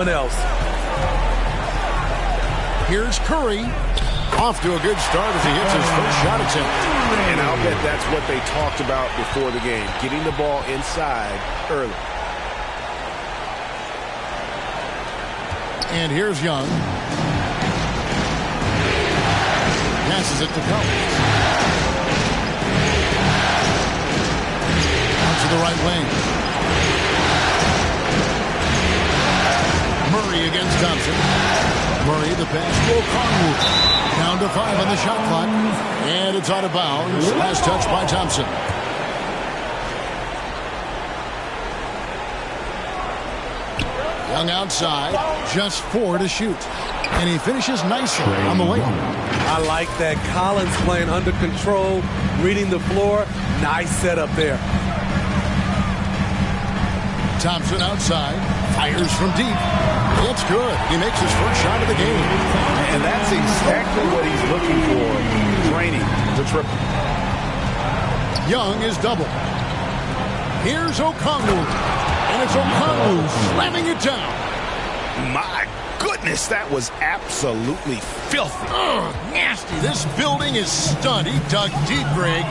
else. Here's Curry. Off to a good start as he hits his first shot attempt. And I'll bet that's what they talked about before the game, getting the ball inside early. And here's Young. Passes it to Collins. Out to the right wing. Murray against Thompson. Murray the pass to O'Connell. Down to 5 on the shot clock. And it's out of bounds. Last touch by Thompson. Young outside. Just 4 to shoot. And he finishes nicely on the layup. I like that. Collins playing under control, reading the floor. Nice setup there. Thompson outside. Fires from deep. It's good. He makes his first shot of the game. And that's exactly what he's looking for. Draining the triple. Young is double. Here's O'Connell. And it's O'Connell slamming it down. My goodness, that was absolutely filthy. Ugh, nasty. This building is stunned. He dug deep, Greg,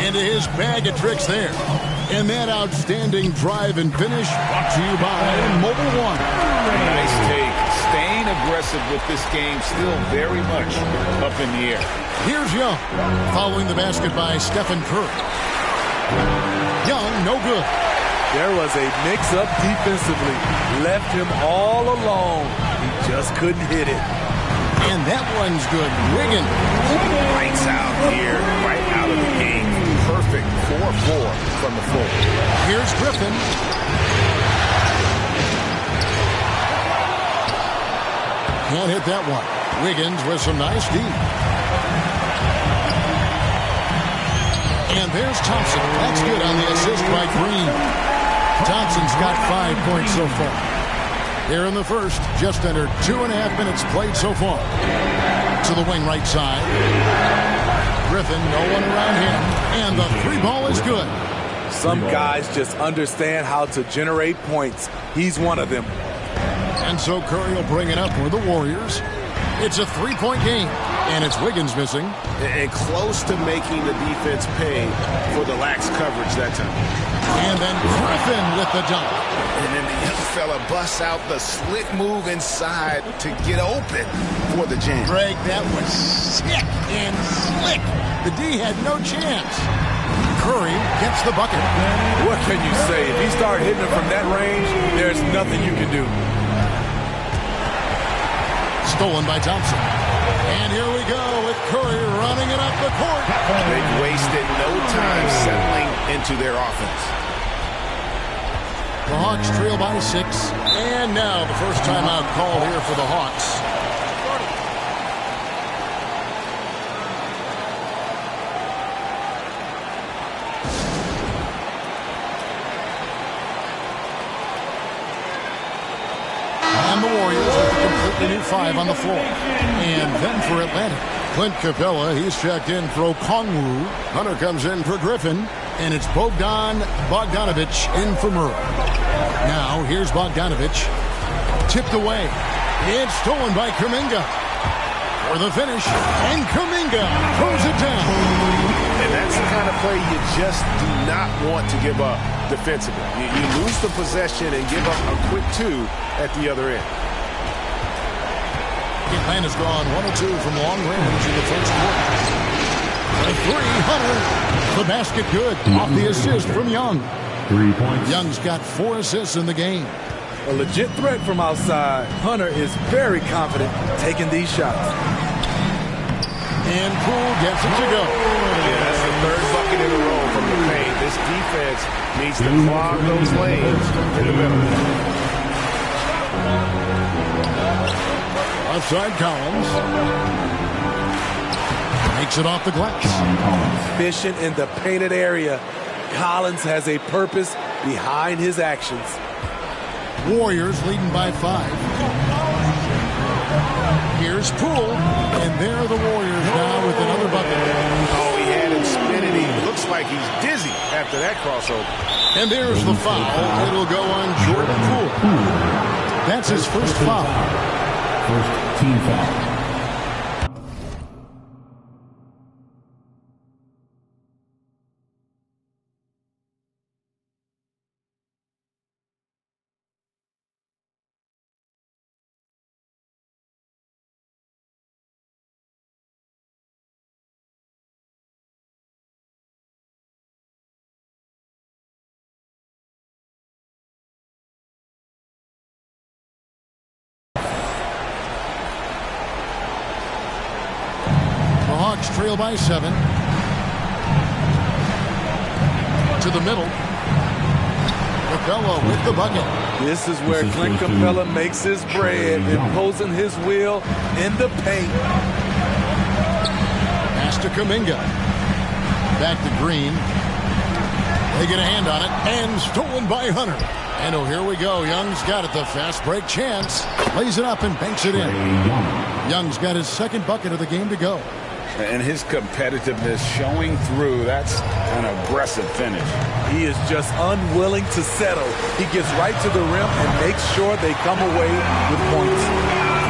into his bag of tricks there. And that outstanding drive and finish brought to you by Mobile One. Nice take. Staying aggressive with this game, still very much up in the air. Here's Young, following the basket by Stephen Curry. Young, no good. There was a mix-up defensively. Left him all alone. He just couldn't hit it. And that one's good. Wiggins. Lights out here, right out of the game. Perfect 4-4 from the floor. Here's Griffin. Can't hit that one. Wiggins with some nice D. And there's Thompson. That's good on the assist by Green. Thompson's got 5 points so far. Here in the first, just under 2.5 minutes played so far. To the wing right side. Griffin, no one around him. And the 3 ball is good. Some guys just understand how to generate points. He's one of them. And so Curry will bring it up for the Warriors. It's a 3-point game. And it's Wiggins missing. And close to making the defense pay for the lax coverage that time. And then Griffin with the dunk. And then the young fella busts out the slick move inside to get open for the jam. Greg, that was sick and slick. The D had no chance. Curry gets the bucket. What can you say? If he started hitting it from that range, there's nothing you can do. Stolen by Thompson. And here we go with Curry running it up the court. They've wasted no time settling into their offense. The Hawks trail by 6. And now the first timeout call here for the Hawks. And the Warriors with a completely new 5 on the floor. And then for Atlanta, Clint Capella, he's checked in for Okongwu. Hunter comes in for Griffin. And it's Bogdanovich in for Murray. Now, here's Bogdanovich. Tipped away. It's stolen by Kuminga. For the finish. And Kuminga throws it down. And that's the kind of play you just do not want to give up defensively. You lose the possession and give up a quick 2 at the other end. Atlanta's gone 1 of 2 from long range in the first quarter. A 3, Hunter. The basket good. Off the assist from Young. 3 points. Young's got 4 assists in the game. A legit threat from outside. Hunter is very confident taking these shots. And Poole gets it to go. Yeah, that's the 3rd bucket in a row from the paint. This defense needs to clog those lanes in the middle. Offside Collins. Makes it off the glass. Efficient in the painted area. Collins has a purpose behind his actions. Warriors leading by 5. Here's Poole. And there are the Warriors now with another bucket. Oh, he had him spinning. He looks like he's dizzy after that crossover. And there's the foul. It'll go on Jordan Poole. That's his first foul. First team foul. Trail by 7. To the middle. Capella with the bucket. This is where Clint Capella makes his bread, imposing his will in the paint. Pass to Kuminga. Back to Green. They get a hand on it, and stolen by Hunter. And oh, here we go. Young's got it. The fast break chance. Lays it up and banks it in. Young's got his second bucket of the game to go. And his competitiveness showing through. That's an aggressive finish. He is just unwilling to settle. He gets right to the rim and makes sure they come away with points.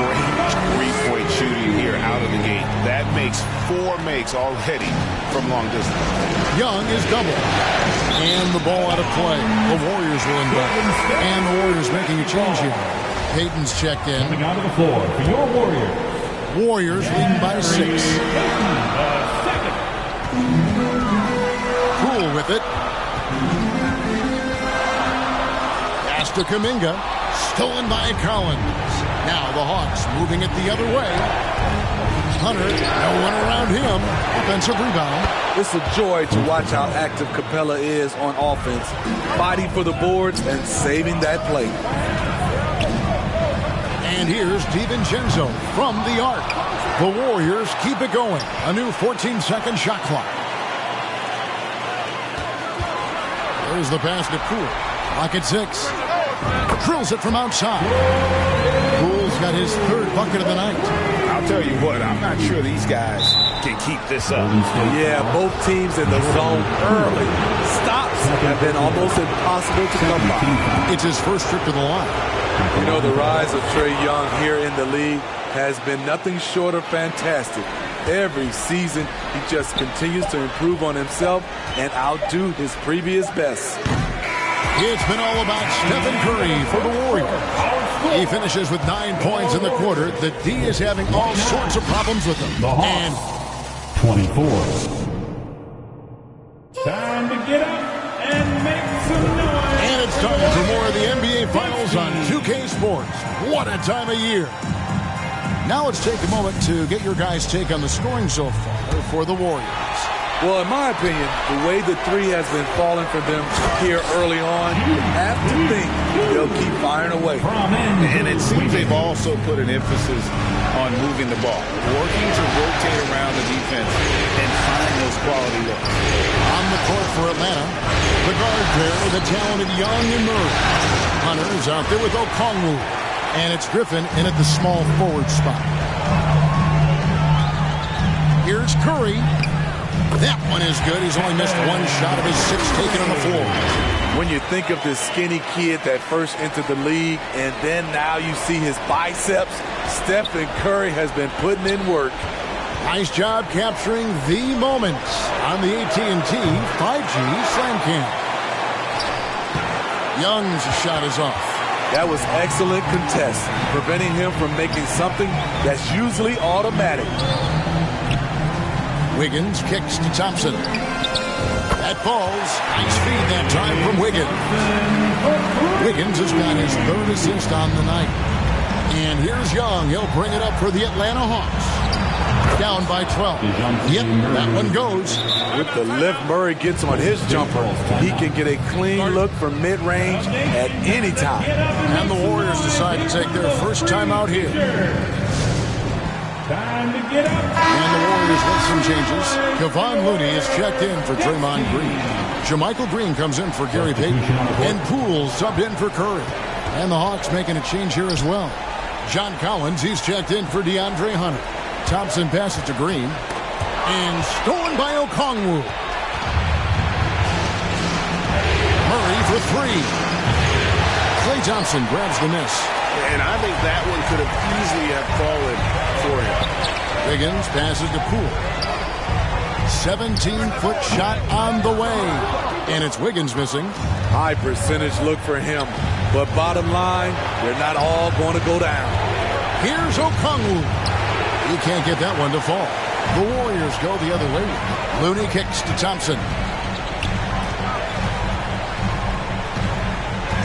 Great three-point shooting here out of the gate. That makes 4 makes already from long distance. Young is double. And the ball out of play. The Warriors will inbound. And the Warriors making a change here. Payton's checked in. Coming out of the floor for your Warriors. Warriors leading by 6. Poole with it. Pass to Kuminga. Stolen by Collins. Now the Hawks moving it the other way. Hunter, no one around him. Offensive rebound. It's a joy to watch how active Capella is on offense. Fighting for the boards and saving that play. And here's DiVincenzo from the arc. The Warriors keep it going. A new 14-second shot clock. There's the pass to Poole. Clock at 6. Drills it from outside. Poole's got his third bucket of the night. I'll tell you what, I'm not sure these guys can keep this up. Yeah, both teams in the zone early. Stops have been almost impossible to come by. It's his first trip to the line. You know, the rise of Trae Young here in the league has been nothing short of fantastic. Every season, he just continues to improve on himself and outdo his previous best. It's been all about Stephen Curry for the Warriors. He finishes with 9 points in the quarter. The D is having all sorts of problems with him. And 24. Time to get up and make some noise. And it's time for more of the NBA Finals on 2K Sports. What a time of year. Now let's take a moment to get your guys' take on the scoring so far for the Warriors. Well, in my opinion, the way the three has been falling for them here early on, you have to think they'll keep firing away. And it seems they've also put an emphasis on moving the ball, working to rotate around the defense and find those quality looks. On the court for Atlanta, the guard pair, the talented Young and Murray. Hunter is out there with Okongwu, and it's Griffin in at the small forward spot. Here's Curry. That one is good. He's only missed 1 shot of his 6 taken on the floor. When you think of this skinny kid that first entered the league, and then now you see his biceps, Stephen Curry has been putting in work. Nice job capturing the moments on the AT&T 5G Slam Cam. Young's shot is off. That was excellent contest, preventing him from making something that's usually automatic. Wiggins kicks to Thompson. That falls. Nice feed that time from Wiggins. Wiggins has got his 3rd assist on the night. And here's Young. He'll bring it up for the Atlanta Hawks. Down by 12. Yep, that one goes. With the lift Murray gets on his jumper, he can get a clean look from mid-range at any time. And the Warriors decide to take their first time out here. Time to get up. And the Warriors with some changes. Kevon Looney is checked in for Draymond Green. JaMychal Green comes in for Gary Payton. And Poole subbed in for Curry. And the Hawks making a change here as well. John Collins, he's checked in for DeAndre Hunter. Thompson passes to Green. And stolen by Okongwu. The three. Klay Thompson grabs the miss. And I think that one could have easily have fallen for him. Wiggins passes to Poole. 17-foot shot on the way. And it's Wiggins missing. High percentage look for him. But bottom line, they're not all going to go down. Here's Okongwu. He can't get that one to fall. The Warriors go the other way. Looney kicks to Thompson.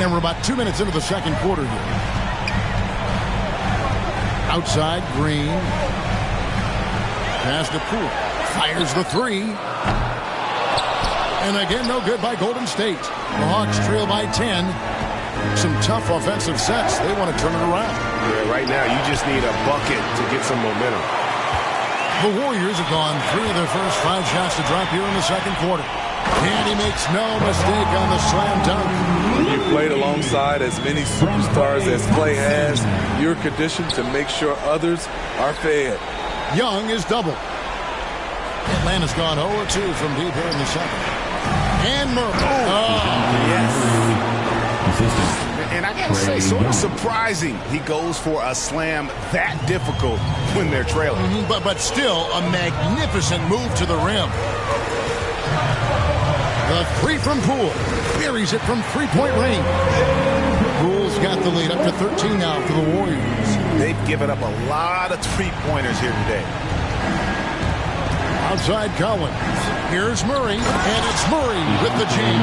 And we're about 2 minutes into the second quarter here. Outside, Green. Pass to Poole. Fires the three. And again, no good by Golden State. The Hawks trail by 10. Some tough offensive sets. They want to turn it around. Yeah, right now, you just need a bucket to get some momentum. The Warriors have gone 3 of their first 5 shots to drop here in the second quarter. And he makes no mistake on the slam dunk. When you played alongside as many superstars as Klay has, you're conditioned to make sure others are fed. Young is double. Atlanta's gone 0-2 from deep here in the second. And Murray. Yes. And I got to say, sort of surprising he goes for a slam that difficult when they're trailing. But still a magnificent move to the rim. The three from Poole. Buries it from three-point range. Poole's got the lead up to 13 now for the Warriors. They've given up a lot of three-pointers here today. Outside Collins. Here's Murray. And it's Murray with the jam.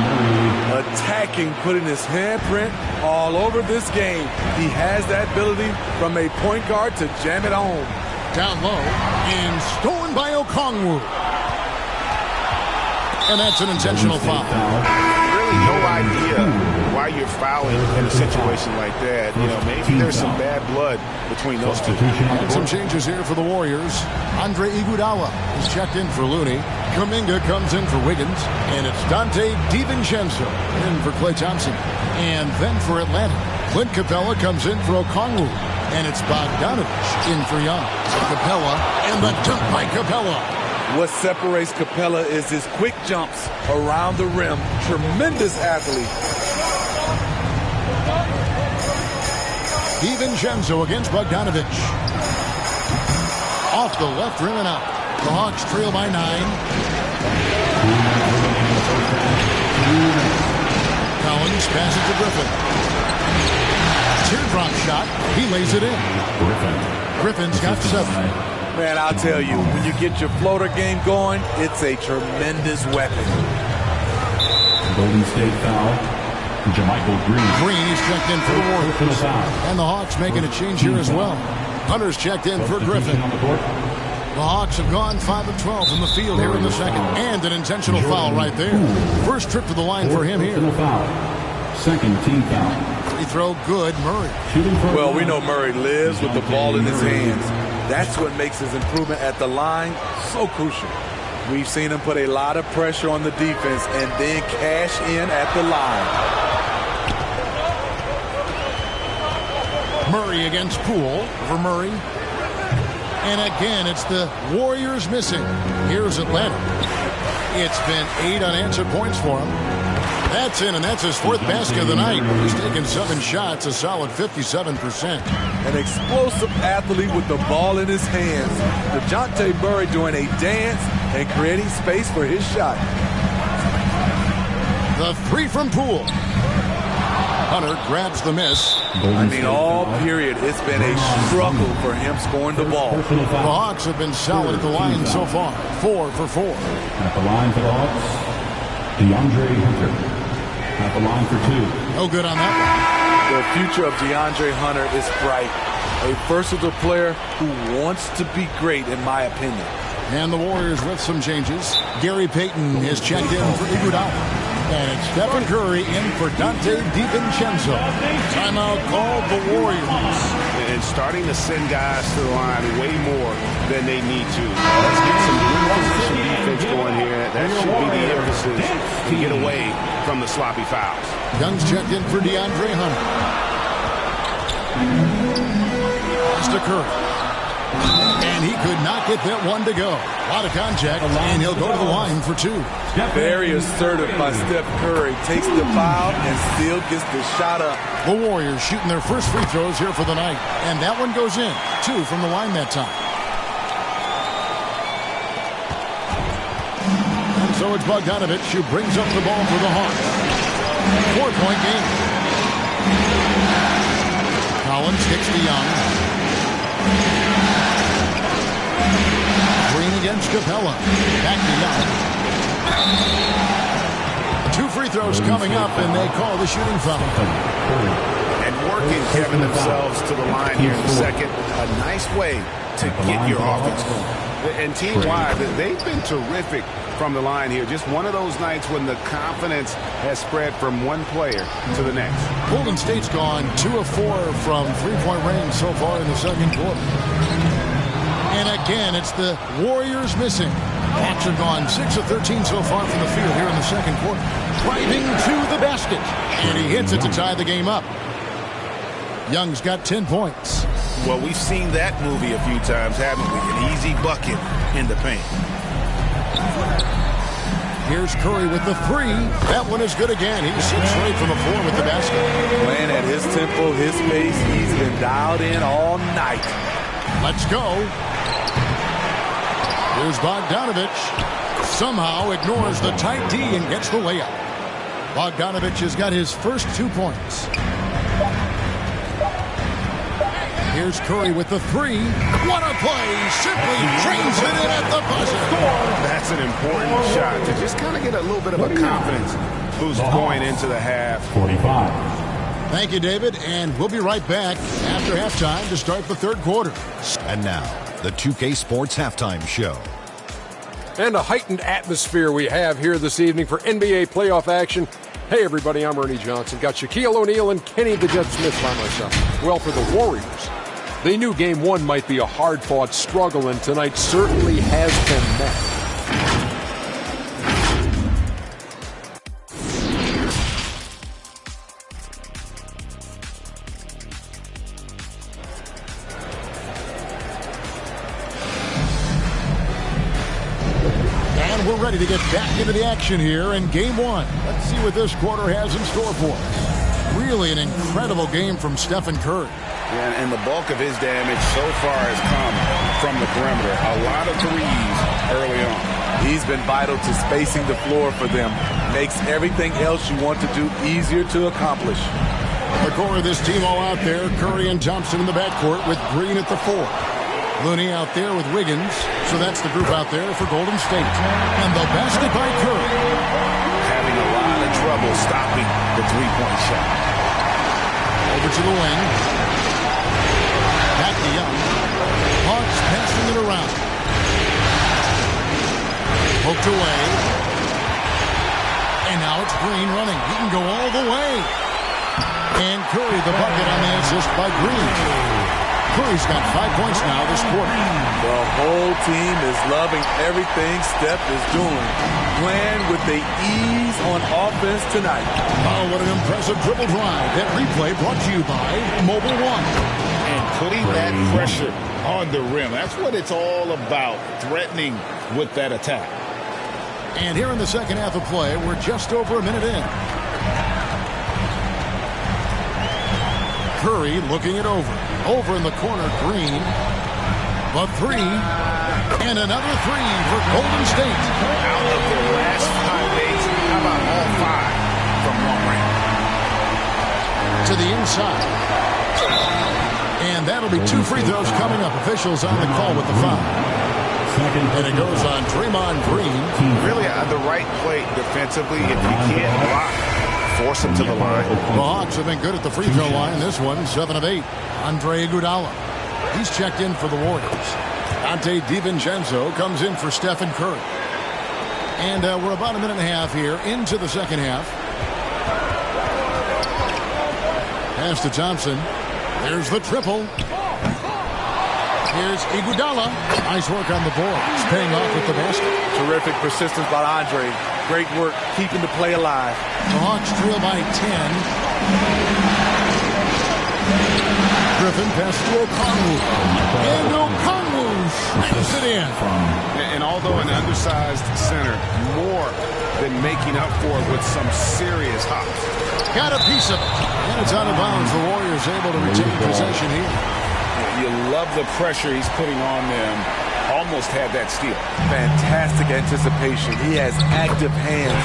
Attacking, putting his handprint all over this game. He has that ability from a point guard to jam it home. Down low. And stolen by Okongwu. And that's an intentional foul. Really no idea why you're fouling in a situation like that. You know, maybe there's some bad blood between those two. Some changes here for the Warriors. Andre Iguodala is checked in for Looney. Kuminga comes in for Wiggins. And it's Dante DiVincenzo in for Klay Thompson. And then for Atlanta, Clint Capella comes in for Okongwu. And it's Bogdanovich in for Young. Capella and the dunk by Capella. What separates Capella is his quick jumps around the rim. Tremendous athlete. DiVincenzo against Bogdanovich. Off the left rim and out. The Hawks trail by 9. Collins passes to Griffin. Teardrop shot. He lays it in. Griffin's got 7. Man, I'll tell you, when you get your floater game going, it's a tremendous weapon. Golden State foul. Jermichael Green. Green is checked in for the Warriors. And the Hawks making a change here as well. Hunter's checked in for Griffin. The Hawks have gone 5 of 12 from the field here in the second. And an intentional foul right there. First trip to the line for him here. Second team foul. Free throw good, Murray. Well, we know Murray lives with the ball in his hands. That's what makes his improvement at the line so crucial. We've seen him put a lot of pressure on the defense and then cash in at the line. Murray against Poole for Murray. And again, it's the Warriors missing. Here's Atlanta. It's been 8 unanswered points for him. That's in, and that's his 4th basket of the night. He's taken 7 shots, a solid 57%. An explosive athlete with the ball in his hands. DeJounte Murray doing a dance and creating space for his shot. The 3 from Poole. Hunter grabs the miss. I mean, all period, it's been a struggle for him scoring the ball. The Hawks have been solid at the line so far. 4 for 4. At the line for the Hawks, DeAndre Hunter. At the line for 2. No good on that one. The future of DeAndre Hunter is bright. A versatile player who wants to be great, in my opinion. And the Warriors with some changes. Gary Payton is checked in for Iguodala. And it's Stephen Curry in for Dante DiVincenzo. Timeout called the Warriors. And starting to send guys to the line way more than they need to. Let's get some good position defense going here. That should be the emphasis to get away from the sloppy fouls. Young's checked in for DeAndre Hunter. Pass to Curry. And And he could not get that one to go. A lot of contact, and he'll go to the line for two. Very assertive by Steph Curry. Takes the foul and still gets the shot up. The Warriors shooting their first free throws here for the night. And that one goes in. 2 from the line that time. And so it's Bogdanovich who brings up the ball for the Hawks. 4-point game. Collins kicks to Young. Green against Capella. Back to Young. 2 free throws coming up, and they call the shooting foul. And working Kevin themselves to the line here in the second. A nice way to get your offense going. And team-wide, they've been terrific from the line here. Just one of those nights when the confidence has spread from one player to the next. Golden State's gone 2 of 4 from three-point range so far in the second quarter. And again, it's the Warriors missing. Hawks have gone 6 of 13 so far from the field here in the second quarter. Driving to the basket. And he hits it to tie the game up. Young's got 10 points. Well, we've seen that movie a few times, haven't we? An easy bucket in the paint. Here's Curry with the 3. That one is good again. He sits straight from the floor with the basket. Playing at his tempo, his pace. He's been dialed in all night. Let's go. Here's Bogdanovich. Somehow ignores the tight D and gets the layup. Bogdanovich has got his first 2 points. Here's Curry with the 3. What a play! Simply trains it in at the buzzer. That's an important shot to just kind of get a little bit of a confidence boost going into the half. 45. Thank you, David, and we'll be right back after halftime to start the third quarter. And now, the 2K Sports Halftime Show. And a heightened atmosphere we have here this evening for NBA playoff action. Hey, everybody, I'm Ernie Johnson. Got Shaquille O'Neal and Kenny the Jet Smith by myself. Well, for the Warriors, they knew Game 1 might be a hard-fought struggle, and tonight certainly has been met. We're ready to get back into the action here in Game 1. Let's see what this quarter has in store for us. Really an incredible game from Stephen Curry. Yeah, and the bulk of his damage so far has come from the perimeter. A lot of threes early on. He's been vital to spacing the floor for them. Makes everything else you want to do easier to accomplish. The core of this team all out there. Curry and Thompson in the backcourt with Green at the 4. Looney out there with Wiggins. So that's the group out there for Golden State. And the basket by Curry. Having a lot of trouble stopping the three-point shot. Over to the wing. Back to Young. Hawks passing it around. Poked away. And now it's Green running. He can go all the way. And Curry the bucket on the assist by Green. Curry's got 5 points now this quarter. The whole team is loving everything Steph is doing. Playing with the ease on offense tonight. Oh, what an impressive dribble drive. That replay brought to you by Mobile One. And putting that pressure on the rim. That's what it's all about, threatening with that attack. And here in the second half of play, we're just over a minute in. Curry looking it over. Over in the corner, Green. The 3. And another 3 for Golden State. Out of the last 5 days, how about all 5 from long range? To the inside. And that'll be 2 free throws coming up. Officials on the call with the foul. And it goes on Draymond Green. Really the right play defensively. If you can't block, force him to the line. The Hawks have been good at the free throw line. This one, 7 of 8. Andre Iguodala. He's checked in for the Warriors. Dante DiVincenzo comes in for Stephen Curry. And we're about a minute and a half here into the second half. Pass to Thompson. There's the triple. Here's Iguodala. Nice work on the board. He's paying off with the basket. Terrific persistence by Andre. Great work keeping the play alive. The Hawks trail by 10. Griffin pass to Okongwu. And Okongwu slams it in. And although an undersized center, more than making up for it with some serious hops. Got a piece of it. And it's out of bounds. The Warriors able to retain possession here. You love the pressure he's putting on them. Almost had that steal. Fantastic anticipation. He has active hands.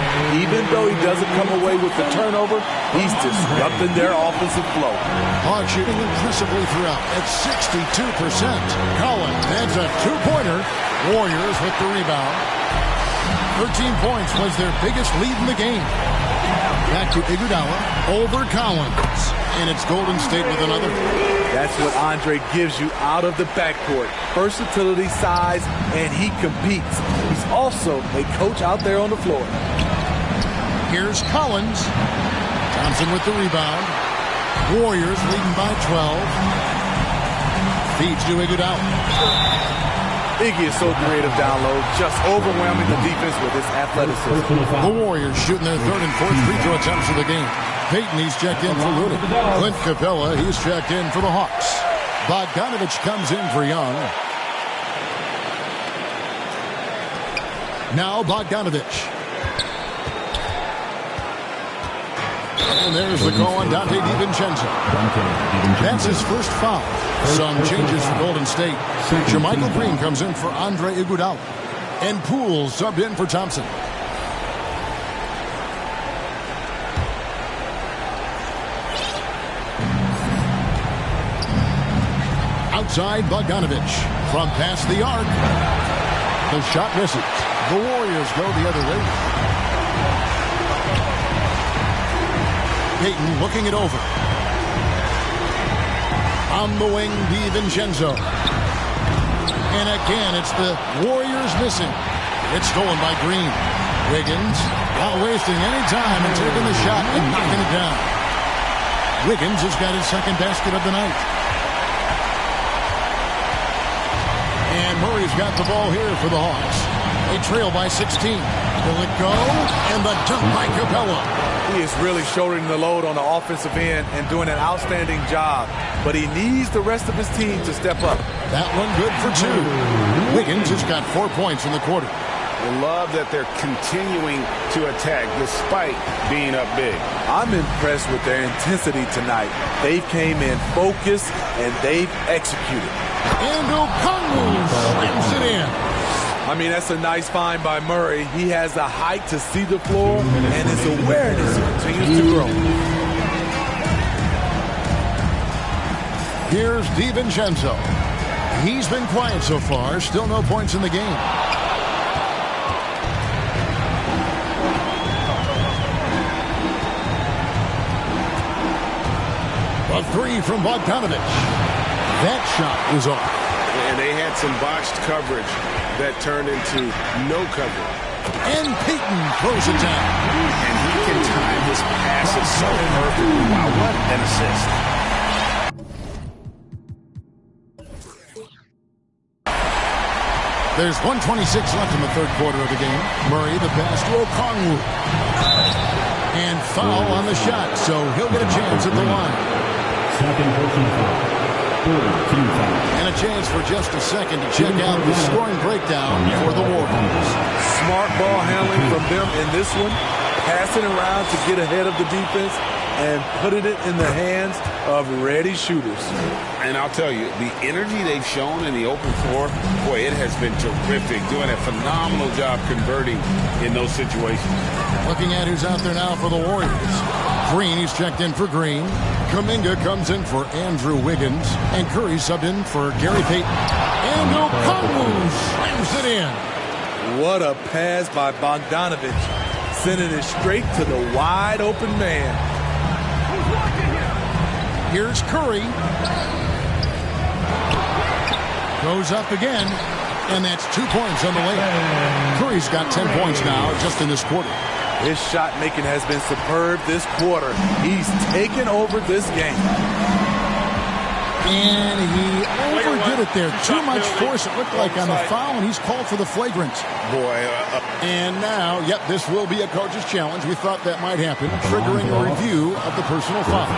Even though he doesn't come away with the turnover, he's disrupting their offensive flow. Hawks shooting impressively throughout at 62%. Collins adds a two-pointer. Warriors with the rebound. 13 points was their biggest lead in the game. Back to Iguodala over Collins. And it's Golden State with another. That's what Andre gives you out of the backcourt. Versatility, size, and he competes. He's also a coach out there on the floor. Here's Collins. Thompson with the rebound. Warriors leading by 12. Feeds to Iguodala. Iggy is so creative down low, just overwhelming the defense with his athleticism. The Warriors shooting their third and fourth free throw attempts of the game. Payton, he's checked in for Looney. Clint Capella, he's checked in for the Hawks. Bogdanovich comes in for Young. Now Bogdanovich. And there's the call on Dante DiVincenzo. That's his first foul. Some changes for Golden State. Jermichael Green comes in for Andre Iguodala. And Poole subbed in for Thompson. Outside Bogdanovich. From past the arc. The shot misses. The Warriors go the other way. Payton looking it over. On the wing, DiVincenzo. And again, it's the Warriors missing. It's stolen by Green. Wiggins not wasting any time and taking the shot and knocking it down. Wiggins has got his second basket of the night. And Murray's got the ball here for the Hawks. They trail by 16. Will it go? And the dunk by Capella. He is really shouldering the load on the offensive end and doing an outstanding job. But he needs the rest of his team to step up. That one good for two. Wiggins has got 4 points in the quarter. I love that they're continuing to attack despite being up big. I'm impressed with their intensity tonight. They came in focused and they've executed. And Okongwu slams it in. I mean, that's a nice find by Murray. He has the height to see the floor, and his awareness continues to grow. Here's DiVincenzo. He's been quiet so far. Still no points in the game. A three from Bogdanovich. That shot is off. And they had some botched coverage that turned into no coverage. And Payton throws it down. And he can time his passes so perfectly. Wow, what an assist. There's 1:26 left in the third quarter of the game. Murray, the pass to Okongwu. And foul on the shot, so he'll get a chance at the line. Second personal foul. And a chance for just a second to check out the scoring breakdown for the Warriors. Smart ball handling from them in this one. Passing around to get ahead of the defense and putting it in the hands of ready shooters. And I'll tell you, the energy they've shown in the open floor, boy, it has been terrific. Doing a phenomenal job converting in those situations. Looking at who's out there now for the Warriors. Green, he's checked in for Green. Kuminga comes in for Andrew Wiggins. And Curry subbed in for Gary Payton. And Okongwu slams it in. What a pass by Bogdanovich. Sending it straight to the wide open man. Here's Curry. Goes up again. And that's 2 points on the way. Curry's got 10 points now just in this quarter. His shot making has been superb this quarter. He's taken over this game. And he overdid it there. Too much force, it looked like, on the foul, and he's called for the flagrant. Boy. And now, yep, this will be a coach's challenge. We thought that might happen, triggering a review of the personal foul.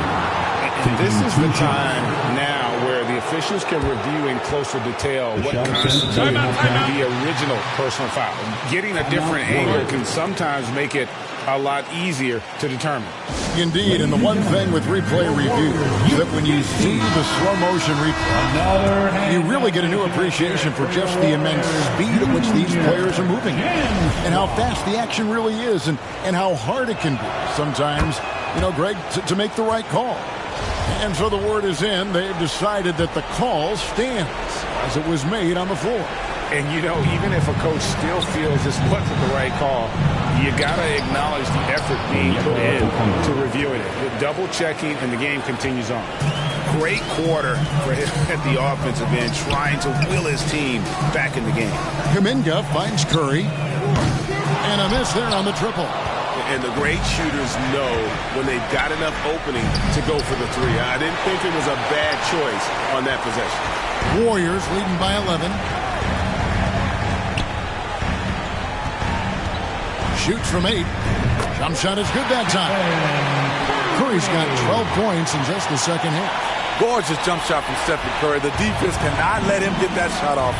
This is the time now where the officials can review in closer detail what constitutes the original personal foul. Getting a different angle can sometimes make it a lot easier to determine. Indeed, and the one thing with replay review is that when you see the slow motion replay, you really get a new appreciation for just the immense speed at which these players are moving and how fast the action really is and how hard it can be sometimes, Greg, to make the right call. And so the word is in. They've decided that the call stands as it was made on the floor. And, even if a coach still feels this wasn't the right call, you got to acknowledge the effort being put in to reviewing it. The double-checking, and the game continues on. Great quarter for him at the offensive end, trying to will his team back in the game. Kuminga finds Curry. And a miss there on the triple. And the great shooters know when they've got enough opening to go for the three. I didn't think it was a bad choice on that possession. Warriors leading by 11. Shoots from 8. Jump shot is good that time. Curry's got 12 points in just the second half. Gorgeous jump shot from Stephen Curry. The defense cannot let him get that shot off.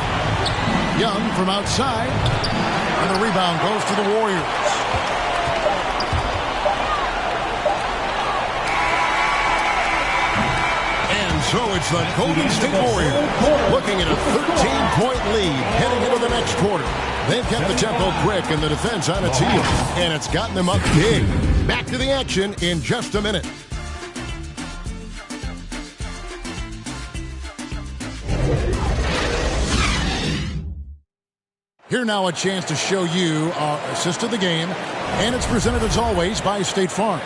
Young from outside. And the rebound goes to the Warriors. So it's the Golden State Warriors looking at a 13-point lead heading into the next quarter. They've kept the tempo quick and the defense on its heels, and it's gotten them up big. Back to the action in just a minute. Here now a chance to show you our assist of the game, and it's presented as always by State Farm.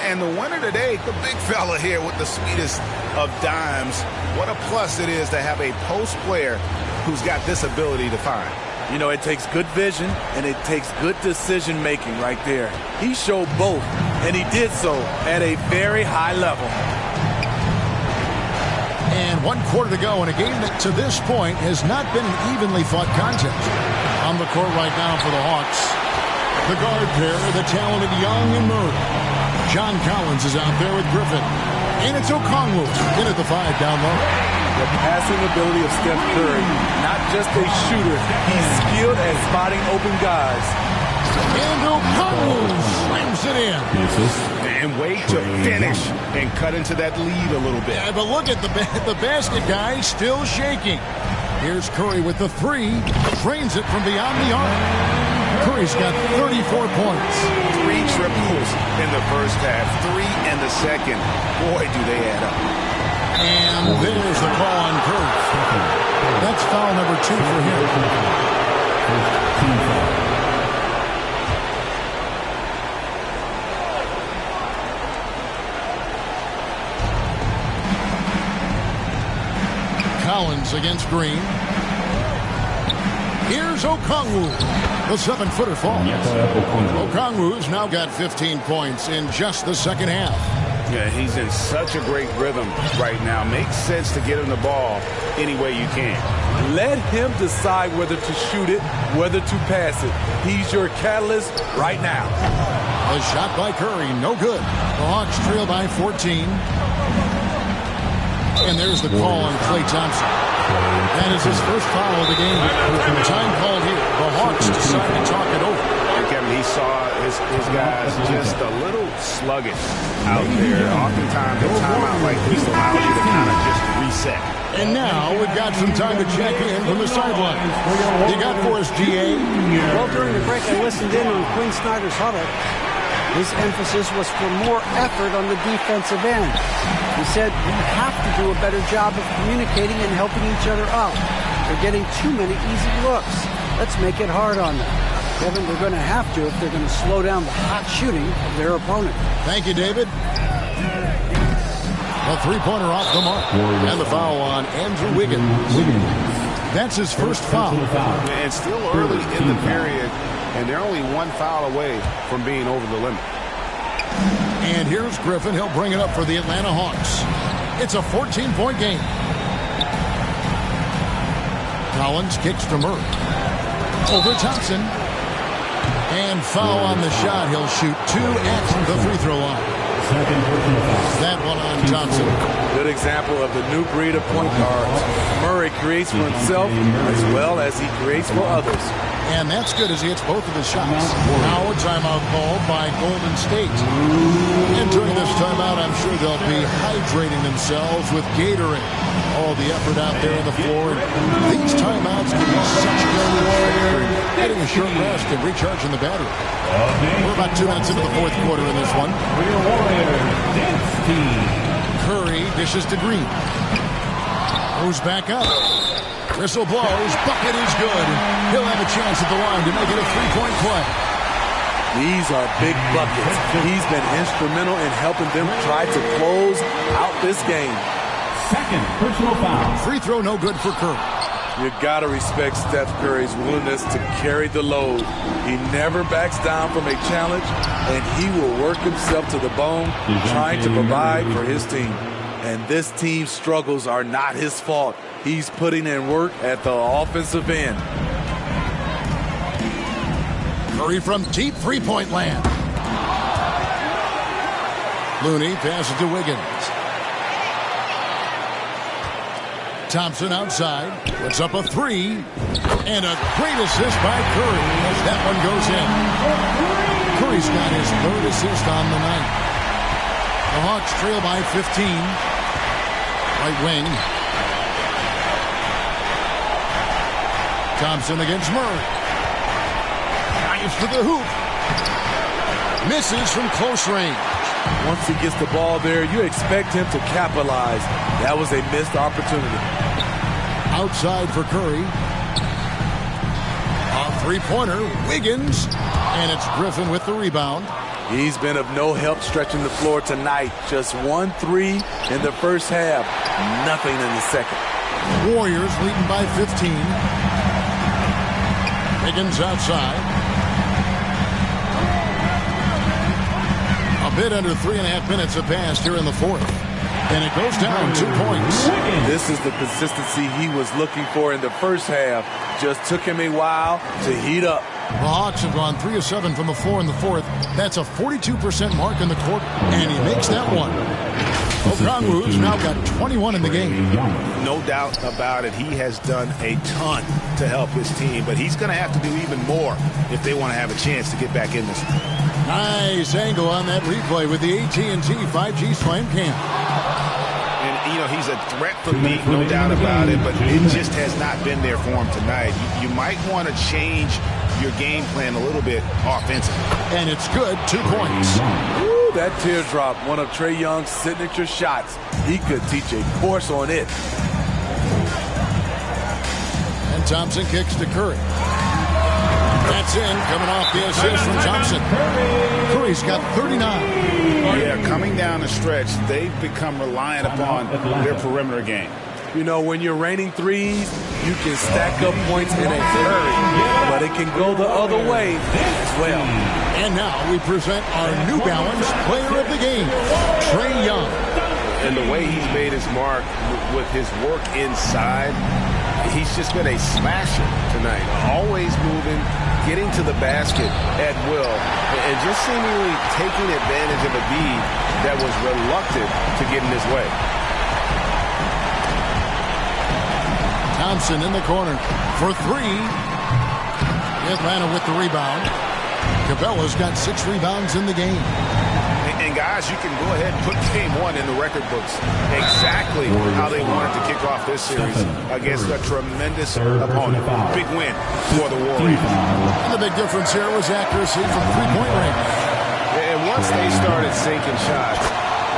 And the winner today, the big fella here with the sweetest of dimes. What a plus it is to have a post player who's got this ability to find. It takes good vision and it takes good decision making right there. He showed both, and he did so at a very high level. And 1 quarter to go in a game that to this point has not been an evenly fought contest. On the court right now for the Hawks, the guard pair, the talented Young and Murray. John Collins is out there with Griffin. And it's Okongwu in at the 5 down low. The passing ability of Steph Curry, not just a shooter, he's skilled at spotting open guys. And Okongwu slams it in. And wait to finish and cut into that lead a little bit. Yeah, but look at the basket guy still shaking. Here's Curry with the 3. Drains it from beyond the arc. Curry's got 34 points. 3 triples in the first half, 3 in the second. Boy, do they add up. And there's the call on Curry. That's foul number 2 for him. Collins against Green. Here's Okongwu. The 7-footer falls. Okongwu's now got 15 points in just the second half. Yeah, he's in such a great rhythm right now. Makes sense to get him the ball any way you can. Let him decide whether to shoot it, whether to pass it. He's your catalyst right now. A shot by Curry, no good. The Hawks trail by 14. And there's the call on Klay Thompson. That is his first foul of the game. Time called here. The Hawks decide to talk it over. Kevin, he saw his guys just a little sluggish out there. Oftentimes, a timeout like this allows you to kind of just reset. And now we've got some time to check in from the sideline. You got for us, GA? Well, during the break, I listened in on Quinn Snyder's huddle. His emphasis was for more effort on the defensive end. He said we have to do a better job of communicating and helping each other out. They're getting too many easy looks. Let's make it hard on them. Kevin, they're going to have to if they're going to slow down the hot shooting of their opponent. Thank you, David. A 3-pointer off the mark. And the foul on Andrew Wiggins. That's his first foul. And still early in the period, and they're only 1 foul away from being over the limit. And here's Griffin. He'll bring it up for the Atlanta Hawks. It's a 14-point game. Collins kicks to Murray. Over Thompson. And foul on the shot. He'll shoot 2 at the free throw line. Second personal foul. That one on Thompson. Good example of the new breed of point guards. Murray creates for himself as well as he creates for others. And that's good as he hits both of his shots. Now a timeout called by Golden State. And during this timeout, I'm sure they'll be hydrating themselves with Gatorade. All the effort out there on the floor. And these timeouts can be such good for getting a short rest and recharging the battery. We're about 2 minutes into the fourth quarter in this one. Curry dishes to Green. Goes back up. Whistle blows. Bucket is good. He'll have a chance at the line to make it a three-point play. These are big buckets. He's been instrumental in helping them try to close out this game. Second personal foul. Free throw no good for Curry. You got to respect Steph Curry's willingness to carry the load. He never backs down from a challenge, and he will work himself to the bone trying to provide for his team. And this team's struggles are not his fault. He's putting in work at the offensive end. Curry from deep three-point land. Looney passes to Wiggins. Thompson outside. Puts up a three. And a great assist by Curry as that one goes in. Curry's got his third assist on the night. The Hawks trail by 15. Right wing. Thompson against Murray. Drives to the hoop. Misses from close range. Once he gets the ball there, you expect him to capitalize. That was a missed opportunity. Outside for Curry. A three-pointer. Wiggins. And it's Griffin with the rebound. He's been of no help stretching the floor tonight. Just 1-3 in the first half. Nothing in the second. Warriors leading by 15. Wiggins outside. A bit under 3.5 minutes have passed here in the fourth. And it goes down 2 points. This is the consistency he was looking for in the first half. Just took him a while to heat up. The Hawks have gone 3 of 7 from the floor in the fourth. That's a 42% mark in the quarter. And he makes that one. Okongwu's now got 21 in the game. No doubt about it. He has done a ton to help his team, but he's going to have to do even more if they want to have a chance to get back in this. Nice angle on that replay with the AT&T 5G Slam Cam. And, you know, he's a threat for me, no doubt about it, but it just has not been there for him tonight. You might want to change your game plan a little bit offensively. And it's good, 2 points. Ooh, that teardrop, one of Trae Young's signature shots. He could teach a course on it. And Thompson kicks to Curry. That's in, coming off the assist from Thompson. Curry's got 39. Yeah, coming down the stretch, they've become reliant upon their perimeter game. You know, when you're raining threes, you can stack up points in a hurry, but it can go the other way as well. And now we present our New Balance Player of the Game, Trae Young. And the way he's made his mark with his work inside, he's just been a smasher tonight. Always moving, getting to the basket at will, and just seemingly taking advantage of a D that was reluctant to get in his way. Thompson in the corner for three. Atlanta with the rebound. Capella's got 6 rebounds in the game. And guys, you can go ahead and put game one in the record books. Exactly how they wanted to kick off this series against a tremendous opponent. Big win for the Warriors. And the big difference here was accuracy from three-point range. And once they started sinking shots,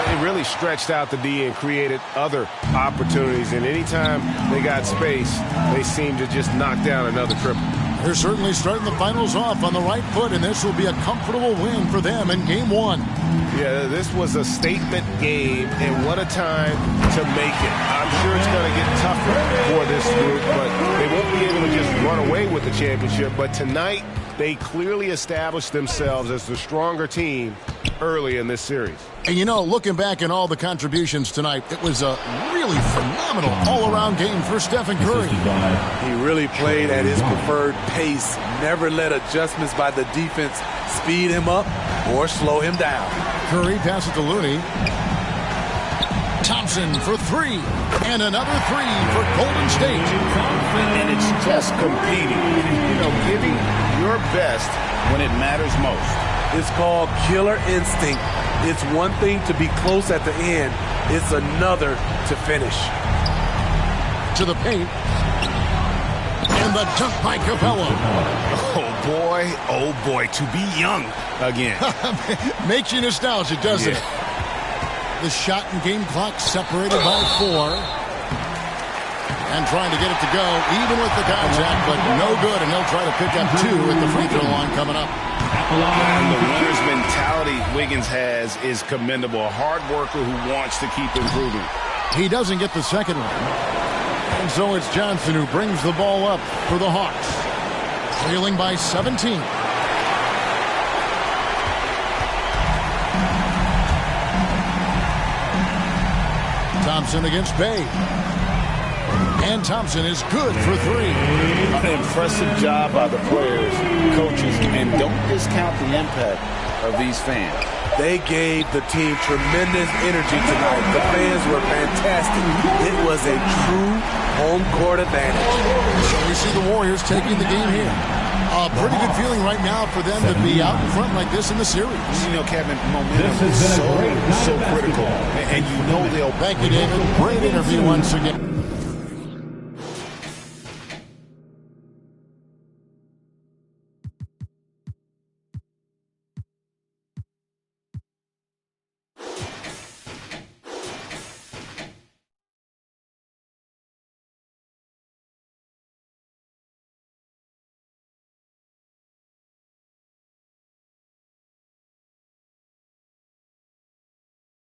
it really stretched out the D and created other opportunities. And anytime they got space, they seemed to just knock down another triple. They're certainly starting the finals off on the right foot, and this will be a comfortable win for them in game one. Yeah, this was a statement game, and what a time to make it. I'm sure it's going to get tougher for this group, but they won't be able to just run away with the championship. But tonight, They clearly established themselves as the stronger team early in this series. And, you know, looking back at all the contributions tonight, it was a really phenomenal all-around game for Stephen Curry. He really played at his preferred pace, never let adjustments by the defense speed him up or slow him down. Curry passes to Looney. Thompson for three, and another three for Golden State. And it's just competing, you know, giving your best when it matters most. It's called killer instinct. It's one thing to be close at the end. It's another to finish. To the paint. And the dunk by Capella. Oh boy, to be young again. Makes you nostalgic, doesn't it? The shot and game clock separated by 4. And trying to get it to go, even with the contact, but no good. And he'll try to pick up 2 at the free throw line coming up. And the winner's mentality Wiggins has is commendable. A hard worker who wants to keep improving. He doesn't get the second one. And so it's Johnson who brings the ball up for the Hawks. Trailing by 17. Thompson against Bay. And Thompson is good for 3. An impressive job by the players, coaches, and don't discount the impact of these fans. They gave the team tremendous energy tonight. The fans were fantastic. It was a true home court advantage. So we see the Warriors taking the game here. A pretty good feeling right now for them to be out in front like this in the series. You know, Kevin, momentum is so critical. And you know they'll... Thank you, David. Great interview once again.